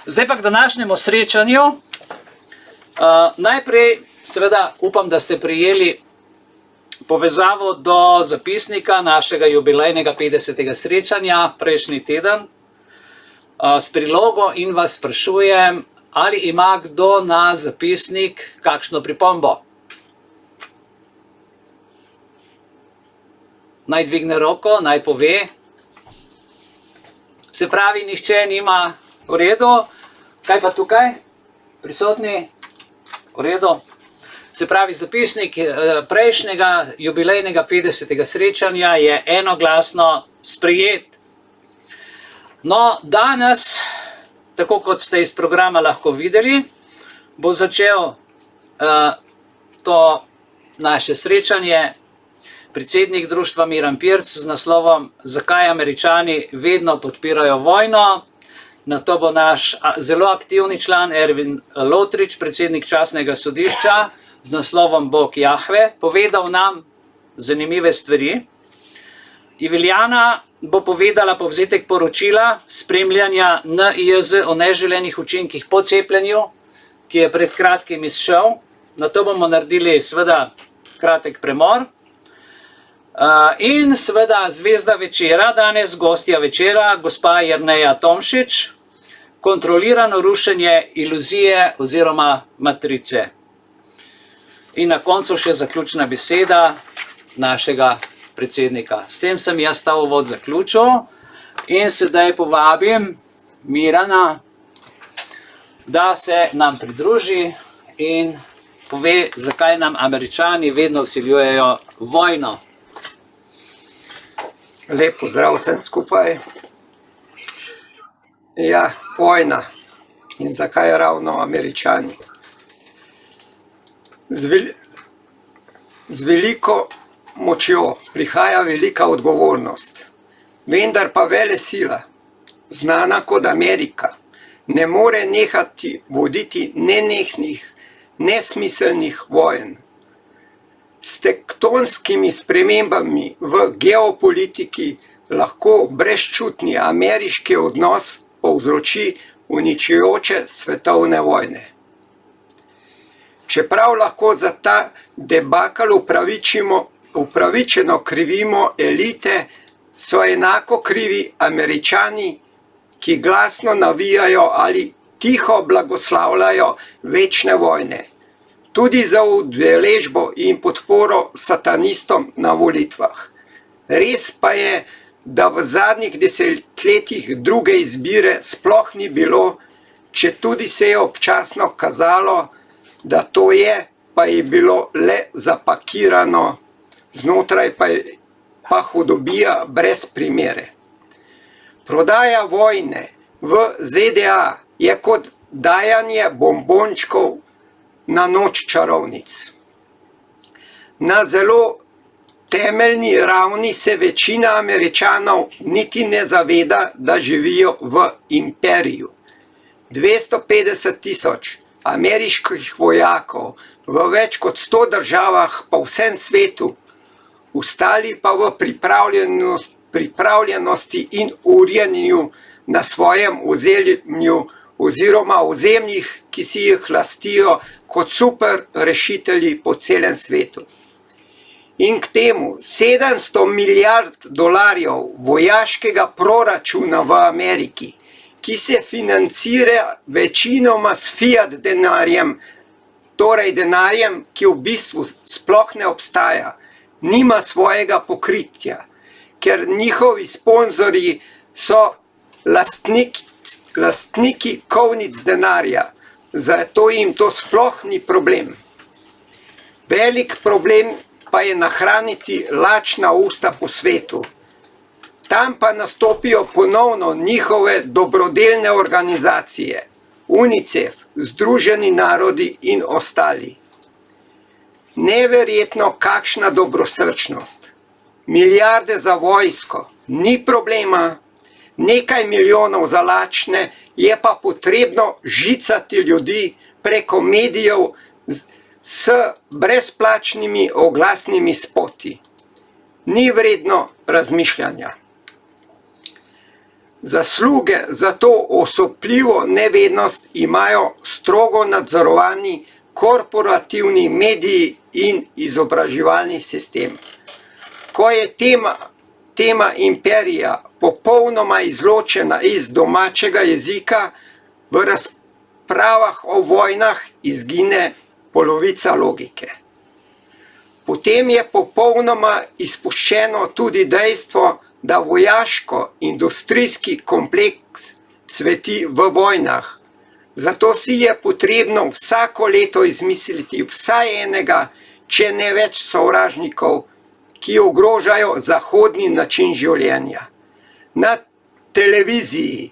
Zdaj pa k današnjemu srečanju. Najprej, seveda, upam, da ste prijeli povezavo do zapisnika našega jubilejnega 50. srečanja prejšnji teden s prilogo in vas sprašujem, ali ima kdo na zapisnik kakšno pripombo. Naj dvigne roko, naj pove. Se pravi, nihče nima. V redu. Kaj pa tukaj? Prisotni? V redu. Se pravi, zapisnik prejšnjega jubilejnega 50. srečanja je enoglasno sprejet. No, danes, tako kot ste iz programa lahko videli, bo začel to naše srečanje predsednik društva Miran Pirc z naslovom Zakaj Američani vedno podpirajo vojno. Na to bo naš zelo aktivni član Ervin Lotrič, predsednik častnega sodišča z naslovom Bog Jahve, povedal nam zanimive stvari. Iviljana bo povedala povzetek poročila spremljanja NIJZ o neželenih učinkih po cepljenju, ki je pred kratkim izšel. Na to bomo naredili seveda kratek premor. In seveda zvezda večera, danes gostja večera, gospa Jerneja Tomšič, kontrolirano rušenje iluzije oziroma matrice. In na koncu še zaključna beseda našega predsednika. S tem sem jaz ta uvod zaključil in sedaj povabim Mirana, da se nam pridruži in pove, zakaj nam Američani vedno vsiljujejo vojno. Lep pozdrav vsem skupaj. Ja, vojna. In zakaj ravno Američani? Z veliko močjo prihaja velika odgovornost. Vendar pa velesila, znana kot Amerika, ne more nehati voditi nenehnih, nesmiselnih vojn. S tektonskimi spremembami v geopolitiki lahko brezčutni ameriški odnos povzroči uničujoče svetovne vojne. Čeprav lahko za ta debakl upravičeno krivimo elite, so enako krivi Američani, ki glasno navijajo ali tiho blagoslavljajo večne vojne. Tudi za udeležbo in podporo satanistom na volitvah. Res pa je, da v zadnjih desetletjih druge izbire sploh ni bilo, četudi se je občasno kazalo, da to je, pa je bilo le zapakirano, znotraj pa hudobija brez primere. Prodaja vojne v ZDA je kot dajanje bombončkov na noč čarovnic. Na zelo temeljni ravni se večina Američanov niti ne zaveda, da živijo v imperiju. 250.000 ameriških vojakov v več kot 100 državah po vsem svetu, ostali pa v pripravljenosti in urjenju na svojem ozemlju oziroma ozemljih, ki si jih lastijo kot super rešitelji po celem svetu. In k temu 700 milijard dolarjev vojaškega proračuna v Ameriki, ki se financira večinoma s fiat denarjem, torej denarjem, ki v bistvu sploh ne obstaja, nima svojega pokritja, ker njihovi sponzorji so lastniki kovnic denarja, zato jim to sploh ni problem. Velik problem pa je nahraniti lačna usta po svetu. Tam pa nastopijo ponovno njihove dobrodelne organizacije, UNICEF, Združeni narodi in ostali. Neverjetno kakšna dobrosrčnost. Milijarde za vojsko, ni problema, nekaj milijonov za lačne, je pa potrebno žicati ljudi preko medijev s brezplačnimi oglasnimi spoti. Ni vredno razmišljanja. Zasluge za to osupljivo nevednost imajo strogo nadzorovani korporativni mediji in izobraževalni sistem. Ko je tema imperija popolnoma izločena iz domačega jezika, v razpravah o vojnah izgine polovica logike. Potem je popolnoma izpuščeno tudi dejstvo, da vojaško-industrijski kompleks cveti v vojnah. Zato si je potrebno vsako leto izmisliti vsaj enega, če ne več sovražnikov, ki ogrožajo zahodni način življenja. Na televiziji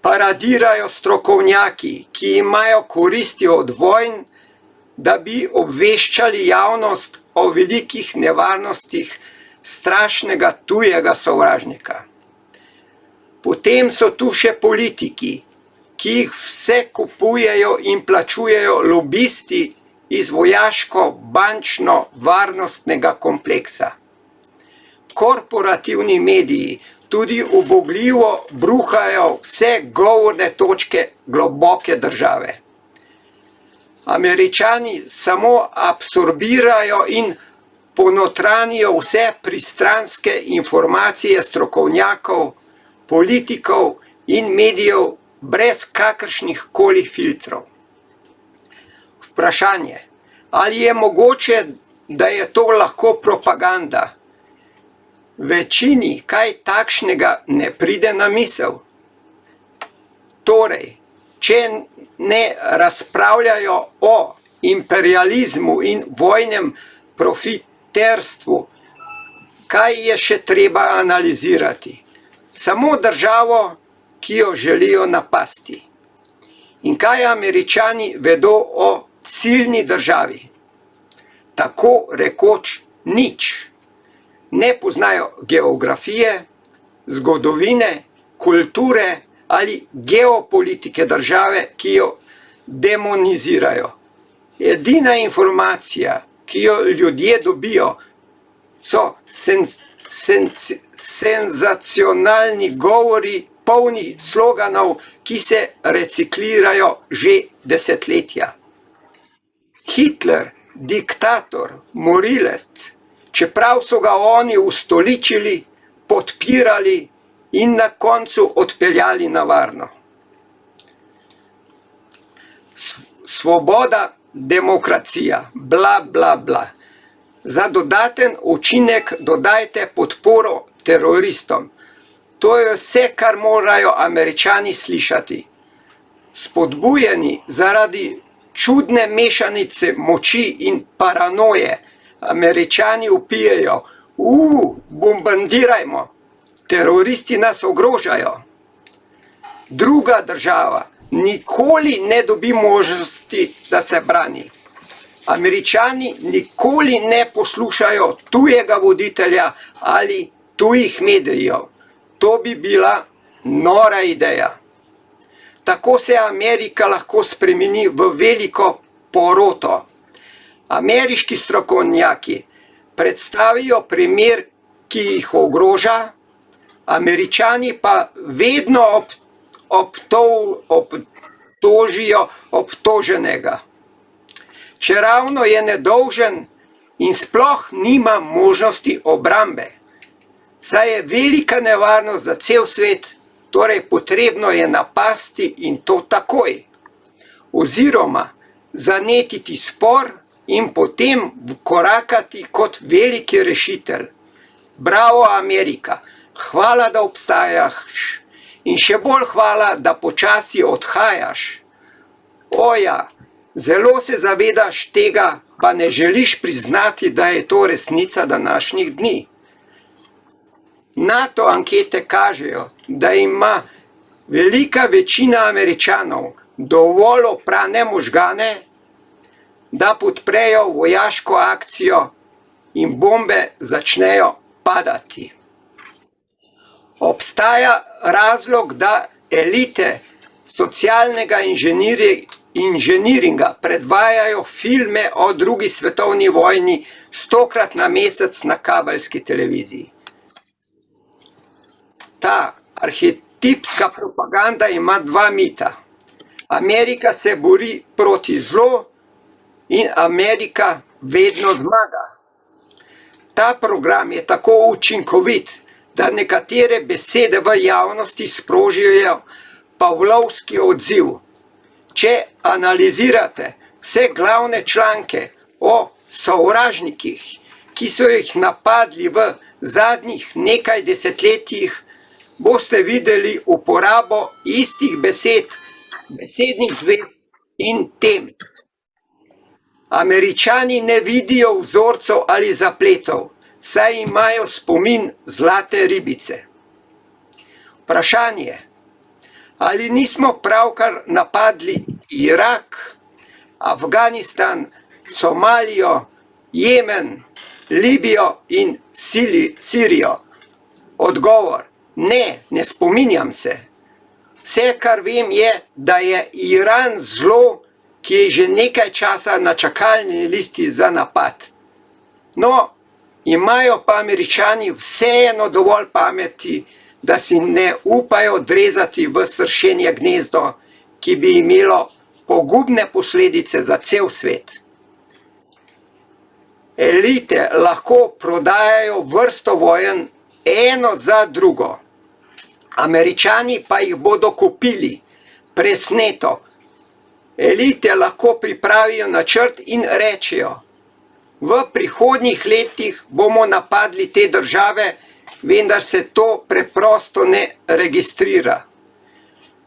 paradirajo strokovnjaki, ki imajo koristi od vojn, da bi obveščali javnost o velikih nevarnostih strašnega tujega sovražnika. Potem so tu še politiki, ki jih vse kupujejo in plačujejo lobisti iz vojaško-bančno-varnostnega kompleksa. Korporativni mediji tudi ubogljivo bruhajo vse govorne točke globoke države. Američani samo absorbirajo in ponotranijo vse pristranske informacije strokovnjakov, politikov in medijev brez kakršnih koli filtrov. Vprašanje, ali je mogoče, da je to lahko propaganda? Večini kaj takšnega ne pride na misel. Torej, če ne razpravljajo o imperializmu in vojnem profiterstvu, kaj je še treba analizirati? Samo državo, ki jo želijo napasti. In kaj Američani vedo o ciljni državi? Tako rekoč nič. Ne poznajo geografije, zgodovine, kulture ali geopolitike države, ki jo demonizirajo. Edina informacija, ki jo ljudje dobijo, so senzacionalni govori, polni sloganov, ki se reciklirajo že desetletja. Hitler, diktator, morilec, čeprav so ga oni ustoličili, podpirali in na koncu odpeljali na varno. Svoboda, demokracija, bla, bla, bla. Za dodaten učinek dodajte podporo teroristom. To je vse, kar morajo Američani slišati. Spodbujeni zaradi čudne mešanice moči in paranoje, Američani vpijejo, bombardirajmo, teroristi nas ogrožajo. Druga država nikoli ne dobi možnosti, da se brani. Američani nikoli ne poslušajo tujega voditelja ali tujih medijev. To bi bila nora ideja. Tako se Amerika lahko spremeni v veliko poroto. Ameriški strokovnjaki predstavijo primer, ki jih ogroža, Američani pa vedno obtožijo obtoženega. Čeravno je nedolžen in sploh nima možnosti obrambe, saj je velika nevarnost za cel svet, torej potrebno je napasti in to takoj. Oziroma zanetiti spor in potem korakati kot veliki rešitelj. Bravo, Amerika, hvala, da obstajaš in še bolj hvala, da počasi odhajaš. Oja, zelo se zavedaš tega, pa ne želiš priznati, da je to resnica današnjih dni. NATO ankete kažejo, da ima velika večina Američanov dovolj oprane možgane, da podprejo vojaško akcijo in bombe začnejo padati. Obstaja razlog, da elite socialnega inženiringa predvajajo filme o drugi svetovni vojni 100-krat na mesec na kabelski televiziji. Ta Tipska propaganda ima dva mita. Amerika se bori proti zlu in Amerika vedno zmaga. Ta program je tako učinkovit, da nekatere besede v javnosti sprožijo pavlovski odziv. Če analizirate vse glavne članke o sovražnikih, ki so jih napadli v zadnjih nekaj desetletjih, boste videli uporabo istih besed, besednih zvez in tem. Američani ne vidijo vzorcev ali zapletov, saj imajo spomin zlate ribice. Vprašanje, ali nismo pravkar napadli Irak, Afganistan, Somalijo, Jemen, Libijo in Sirijo? Odgovor, ne spominjam se. Vse, kar vem, je, da je Iran zlo, ki je že nekaj časa na čakalni listi za napad. No, imajo pa Američani vseeno dovolj pameti, da si ne upajo odrezati v sršenje gnezdo, ki bi imelo pogubne posledice za cel svet. Elite lahko prodajajo vrsto vojen eno za drugo. Američani pa jih bodo kupili presneto. Elite lahko pripravijo načrt in rečejo, v prihodnjih letih bomo napadli te države, vendar se to preprosto ne registrira.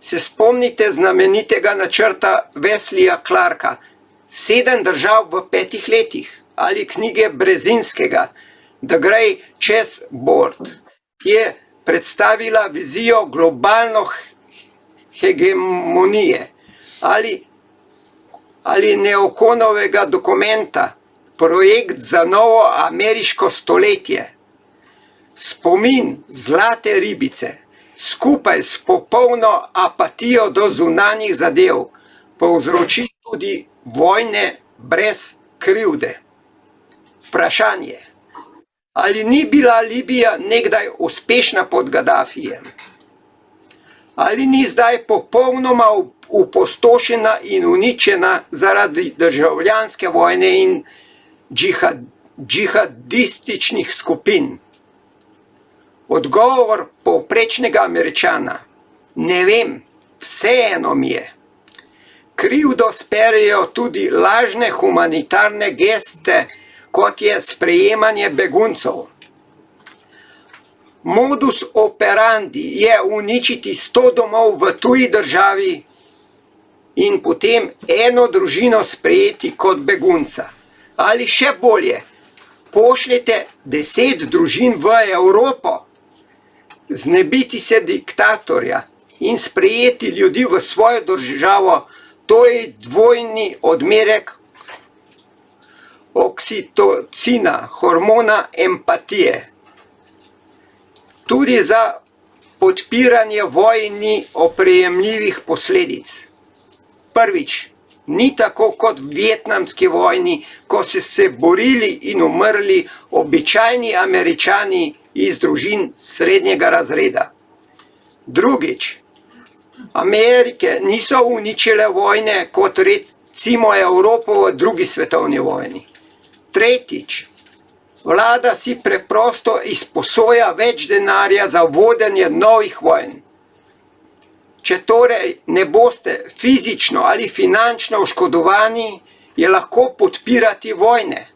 Se spomnite znamenitega načrta Wesleya Clarka, 7 držav v 5 letih, ali knjige Brezinskega, The Grey Chessboard, ki je predstavila vizijo globalno hegemonije, ali Neokonovega dokumenta, projekt za novo ameriško stoletje. Spomin zlate ribice, skupaj s popolno apatijo do zunanjih zadev, povzroči tudi vojne brez krivde. Vprašanje, ali ni bila Libija nekdaj uspešna pod Gaddafijem? Ali ni zdaj popolnoma upostošena in uničena zaradi državljanske vojne in džihadističnih skupin? Odgovor povprečnega Američana, ne vem, vseeno mi je. Krivdo sperejo tudi lažne humanitarne geste, kot je sprejemanje beguncev. Modus operandi je uničiti 100 domov v tuji državi in potem eno družino sprejeti kot begunca. Ali še bolje, pošljete 10 družin v Evropo, znebiti se diktatorja in sprejeti ljudi v svojo državo, to je dvojni odmerek oksitocina, hormona empatije. Tudi za podpiranje vojni oprijemljivih posledic. Prvič, ni tako kot v vietnamski vojni, ko so se borili in umrli običajni Američani iz družin srednjega razreda. Drugič, Amerike niso uničile vojne kot recimo Evropo v drugi svetovni vojni. Tretjič, vlada si preprosto izposoja več denarja za vodenje novih vojn. Če torej ne boste fizično ali finančno oškodovani, je lahko podpirati vojne.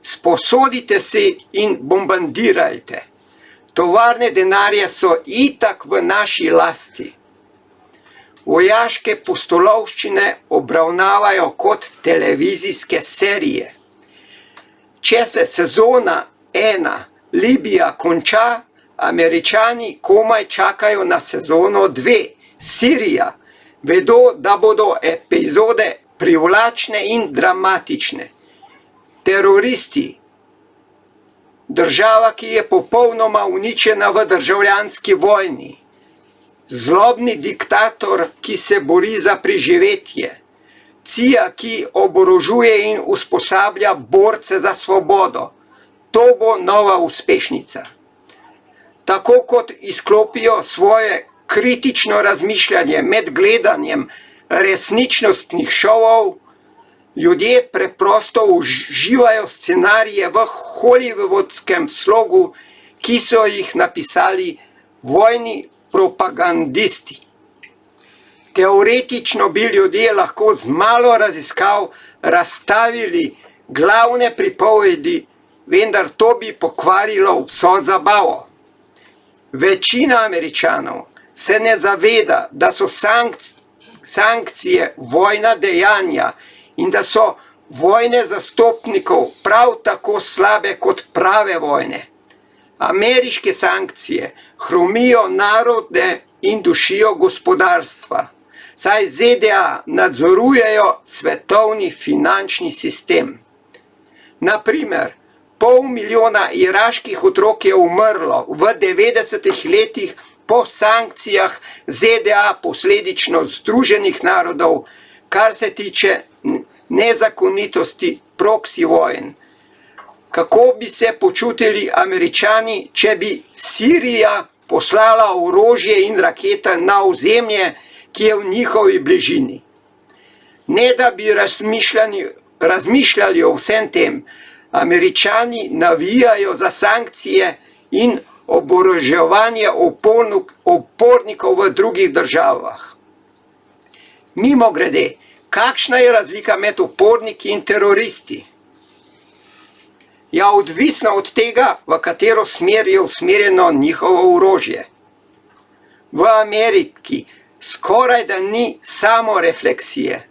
Sposodite si in bombardirajte. Tovarne denarja so itak v naši lasti. Vojaške pustolovščine obravnavajo kot televizijske serije. Če se sezona 1 Libija konča, Američani komaj čakajo na sezono 2 Sirija. Vedo, da bodo epizode privlačne in dramatične. Teroristi, država, ki je popolnoma uničena v državljanski vojni, zlobni diktator, ki se bori za preživetje, CIA, ki oborožuje in usposablja borce za svobodo. To bo nova uspešnica. Tako kot izklopijo svoje kritično razmišljanje med gledanjem resničnostnih šovov, ljudje preprosto uživajo scenarije v hollywoodskem slogu, ki so jih napisali vojni propagandisti. Teoretično bi ljudje lahko z malo raziskav razstavili glavne pripovedi, vendar to bi pokvarilo vso zabavo. Večina Američanov se ne zaveda, da so sankcije vojna dejanja in da so vojne zastopnikov prav tako slabe kot prave vojne. Ameriške sankcije hromijo narode in dušijo gospodarstva, saj ZDA nadzorujejo svetovni finančni sistem. Naprimer, 500 milijona iraških otrok je umrlo v 90-ih letih po sankcijah ZDA, posledično Združenih narodov, kar se tiče nezakonitosti proksi vojn. Kako bi se počutili Američani, če bi Sirija poslala orožje in rakete na ozemlje, ki je v njihovi bližini? Ne da bi razmišljali o vsem tem, Američani navijajo za sankcije in oboroževanje upornikov v drugih državah. Mimogrede, kakšna je razlika med uporniki in teroristi? Ja, odvisno od tega, v katero smer je usmerjeno njihovo orožje. V Ameriki skoraj da ni samorefleksije.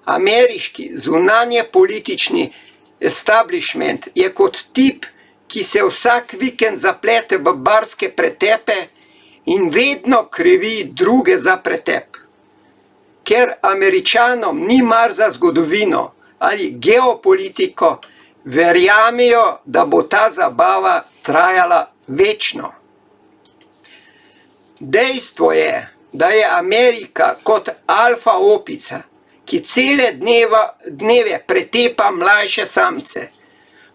Ameriški zunanje politični establishment je kot tip, ki se vsak vikend zaplete v barske pretepe in vedno krivi druge za pretep. Ker Američanom ni mar za zgodovino ali geopolitiko, verjamejo, da bo ta zabava trajala večno. Dejstvo je, da je Amerika kot alfa opica, ki cele dneve pretepa mlajše samce.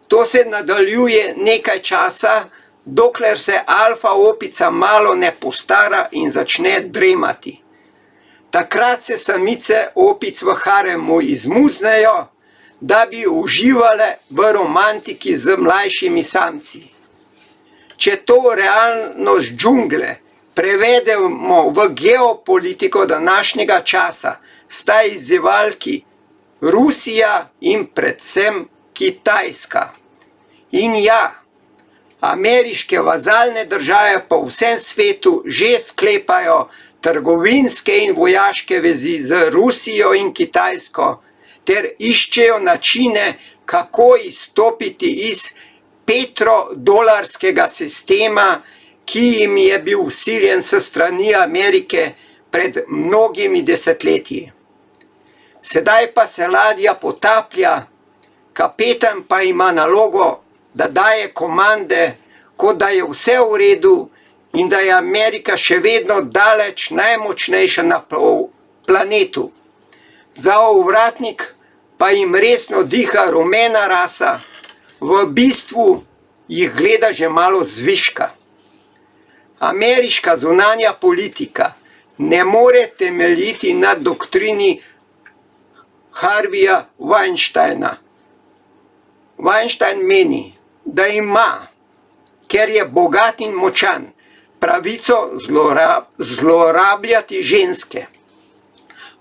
To se nadaljuje nekaj časa, dokler se alfa opica malo ne postara in začne dremati. Takrat se samice opic v haremu izmuznejo, da bi uživale v romantiki z mlajšimi samci. Če to realnost džungle prevedemo v geopolitiko današnjega časa, sta izzivalki Rusija in predvsem Kitajska. In ja, ameriške vazalne države po vsem svetu že sklepajo trgovinske in vojaške vezi z Rusijo in Kitajsko, ter iščejo načine, kako izstopiti iz petrodolarskega sistema, ki jim je bil vsiljen s strani Amerike pred mnogimi desetletji. Sedaj pa se ladja potaplja, kapetan pa ima nalogo, da daje komande, kot da je vse v redu in da je Amerika še vedno daleč najmočnejša na planetu. Za ovratnik pa jim resno diha rumena rasa, v bistvu jih gleda že malo zviška. Ameriška zunanja politika ne more temeljiti na doktrini Harveyja Weinsteina. Weinstein meni, da ima, ker je bogat in močan, pravico zlorabljati ženske.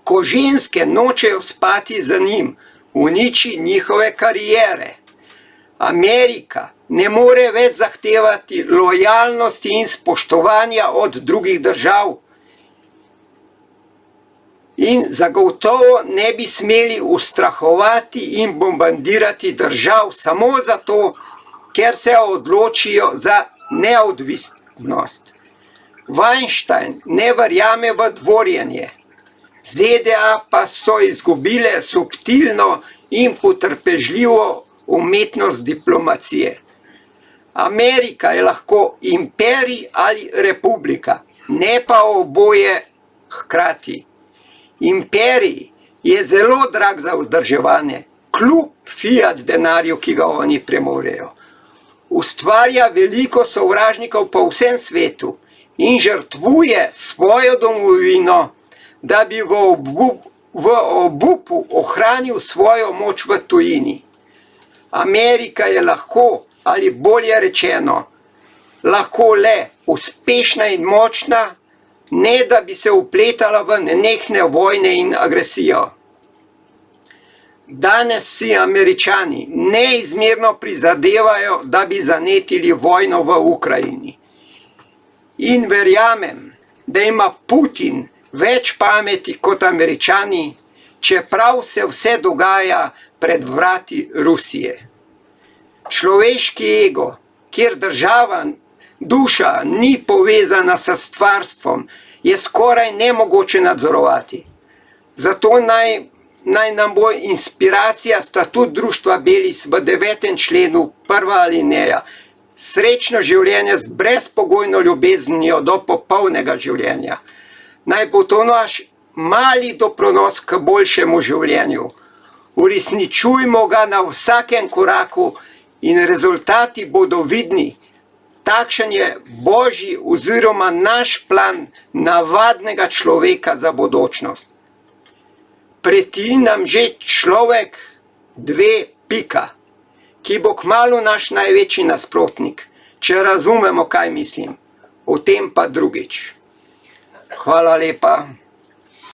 Ko ženske nočejo spati za njim, uniči njihove kariere. Amerika ne more več zahtevati lojalnosti in spoštovanja od drugih držav in zagotovo ne bi smeli ustrahovati in bombardirati držav samo zato, ker se odločijo za neodvisnost. Weinstein ne verjame v dvorjenje. ZDA pa so izgubile subtilno in potrpežljivo umetnost diplomacije. Amerika je lahko imperij ali republika, ne pa oboje hkrati. Imperij je zelo drag za vzdrževanje, kljub fiat denarju, ki ga oni premorejo. Ustvarja veliko sovražnikov po vsem svetu in žrtvuje svojo domovino, da bi v obupu ohranil svojo moč v tujini. Amerika je lahko, ali bolje rečeno, lahko le uspešna in močna, ne da bi se upletala v nenehne vojne in agresijo. Danes si Američani neizmerno prizadevajo, da bi zanetili vojno v Ukrajini. In verjamem, da ima Putin več pameti kot Američani, čeprav se vse dogaja pred vrati Rusije. Človeški ego, kjer država, duša ni povezana s stvarstvom, je skoraj nemogoče nadzorovati. Zato naj nam bo inspiracija statut društva Belis v 9. členu, prva alineja. Srečno življenje z brezpogojno ljubeznijo do popolnega življenja. Naj bo to naš mali doprinos k boljšemu življenju. Uresničujmo ga na vsakem koraku in rezultati bodo vidni. Takšen je Božji oziroma naš plan navadnega človeka za bodočnost. Preti nam že človek 2, ki bo kmalu naš največji nasprotnik, če razumemo, kaj mislim. O tem pa drugič. Hvala lepa.